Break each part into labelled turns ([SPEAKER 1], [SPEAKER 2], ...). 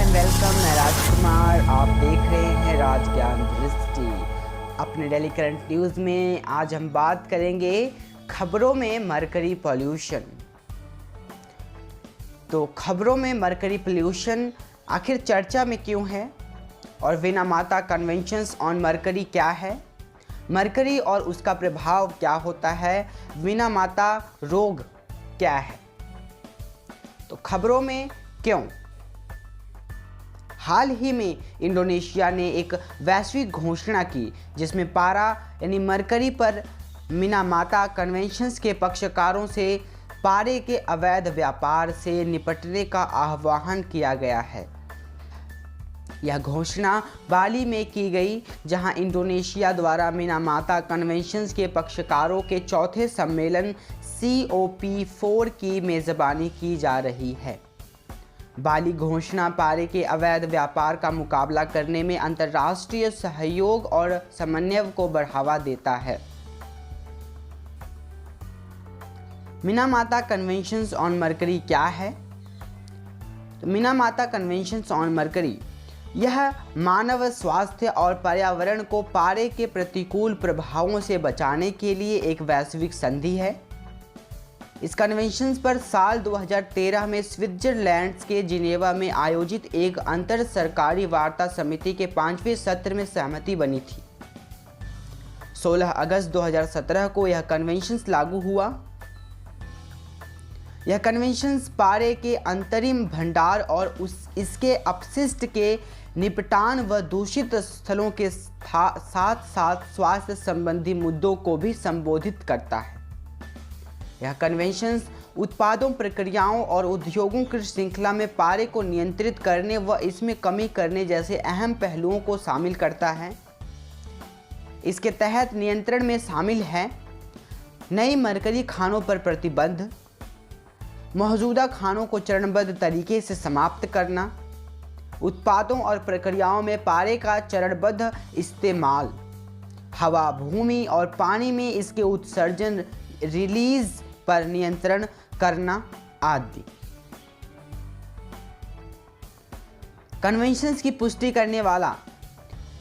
[SPEAKER 1] And welcome. मैं राजकुमार, आप देख रहे हैं राज ज्ञान दृष्टि। अपने डेली करंट न्यूज़ में आज हम बात करेंगे खबरों में मरकरी पॉल्यूशन। तो खबरों में मरकरी पॉल्यूशन आखिर चर्चा में क्यों है और विनामाता कन्वेंशंस ऑन मरकरी क्या है, मरकरी और उसका प्रभाव क्या होता है, विनामाता रोग क्या है। तो खबरों में क्यों। हाल ही में इंडोनेशिया ने एक वैश्विक घोषणा की जिसमें पारा यानी मरकरी पर मिनामाता कन्वेंशंस के पक्षकारों से पारे के अवैध व्यापार से निपटने का आह्वान किया गया है। यह घोषणा बाली में की गई, जहां इंडोनेशिया द्वारा मिनामाता कन्वेंशंस के पक्षकारों के चौथे सम्मेलन COP4 की मेज़बानी की जा रही है। बाली घोषणा पारे के अवैध व्यापार का मुकाबला करने में अंतर्राष्ट्रीय सहयोग और समन्वय को बढ़ावा देता है। मिनामाता कन्वेंशंस ऑन मरकरी क्या है। तो मिनामाता कन्वेंशंस ऑन मरकरी यह मानव स्वास्थ्य और पर्यावरण को पारे के प्रतिकूल प्रभावों से बचाने के लिए एक वैश्विक संधि है। इस कन्वेंशन पर साल 2013 में स्विट्जरलैंड के जिनेवा में आयोजित एक अंतर सरकारी वार्ता समिति के 5वें सत्र में सहमति बनी थी। 16 अगस्त 2017 को यह कन्वेंशन लागू हुआ। यह कन्वेंशन पारे के अंतरिम भंडार और इसके अपशिष्ट के निपटान व दूषित स्थलों के साथ साथ स्वास्थ्य संबंधी मुद्दों को भी संबोधित करता है। यह कन्वेंशन उत्पादों, प्रक्रियाओं और उद्योगों की श्रृंखला में पारे को नियंत्रित करने व इसमें कमी करने जैसे अहम पहलुओं को शामिल करता है। इसके तहत नियंत्रण में शामिल है नई मरकरी खानों पर प्रतिबंध, मौजूदा खानों को चरणबद्ध तरीके से समाप्त करना, उत्पादों और प्रक्रियाओं में पारे का चरणबद्ध इस्तेमाल, हवा, भूमि और पानी में इसके उत्सर्जन रिलीज पर नियंत्रण करना आदि। कन्वेंशंस की पुष्टि करने वाला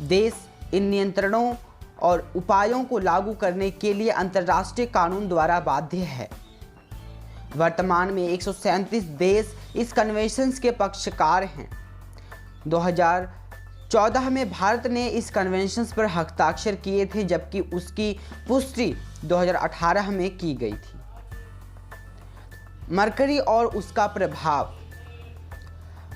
[SPEAKER 1] देश इन नियंत्रणों और उपायों को लागू करने के लिए अंतर्राष्ट्रीय कानून द्वारा बाध्य है। वर्तमान में 137 देश इस कन्वेंशंस के पक्षकार हैं। 2014 में भारत ने इस कन्वेंशंस पर हस्ताक्षर किए थे, जबकि उसकी पुष्टि 2018 में की गई थी। मरकरी और उसका प्रभाव।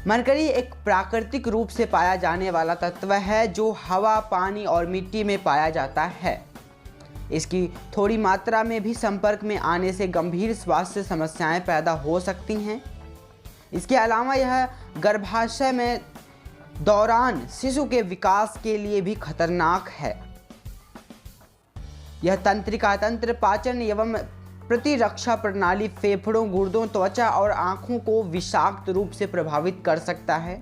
[SPEAKER 1] मरकरी एक प्राकृतिक रूप से पाया जाने वाला तत्व है जो हवा, पानी और मिट्टी में पाया जाता है। इसकी थोड़ी मात्रा में भी संपर्क में आने से गंभीर स्वास्थ्य समस्याएं पैदा हो सकती हैं। इसके अलावा यह गर्भाशय में दौरान शिशु के विकास के लिए भी खतरनाक है। यह तंत्रिका तंत्र, पाचन एवं प्रतिरक्षा प्रणाली, फेफड़ों, गुर्दों, त्वचा और आंखों को विषाक्त रूप से प्रभावित कर सकता है।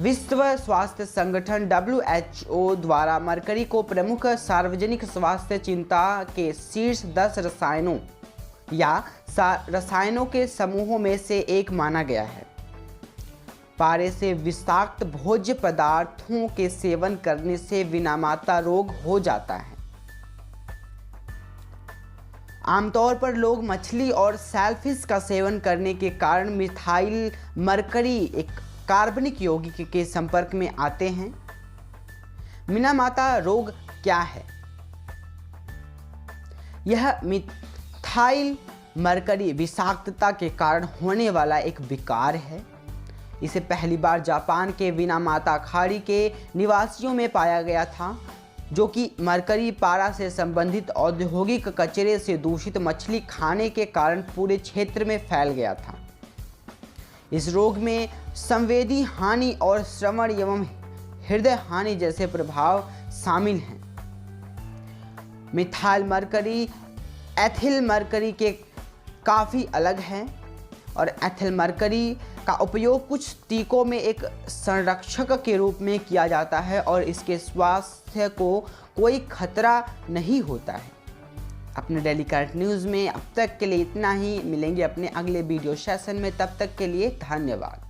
[SPEAKER 1] विश्व स्वास्थ्य संगठन WHO द्वारा मरकरी को प्रमुख सार्वजनिक स्वास्थ्य चिंता के शीर्ष 10 रसायनों या रसायनों के समूहों में से एक माना गया है। पारे से विषाक्त भोज्य पदार्थों के सेवन करने से विनामाता रोग हो जाता है। आमतौर पर लोग मछली और सेलफिश का सेवन करने के कारण मिथाइल मरकरी एक कार्बनिक यौगिक के संपर्क में आते हैं। मिनामाता रोग क्या है। यह मिथाइल मरकरी विषाक्तता के कारण होने वाला एक विकार है। इसे पहली बार जापान के विनामाता खाड़ी के निवासियों में पाया गया था, जो कि मरकरी पारा से संबंधित औद्योगिक कचरे से दूषित मछली खाने के कारण पूरे क्षेत्र में फैल गया था। इस रोग में संवेदी हानि और श्रवण एवं हृदय हानि जैसे प्रभाव शामिल हैं। मिथाइल मरकरी एथिल मरकरी के काफ़ी अलग है और एथिल मरकरी का उपयोग कुछ टीकों में एक संरक्षक के रूप में किया जाता है और इसके स्वास्थ्य को कोई खतरा नहीं होता है। अपने डेली करंट न्यूज़ में अब तक के लिए इतना ही। मिलेंगे अपने अगले वीडियो सेशन में, तब तक के लिए धन्यवाद।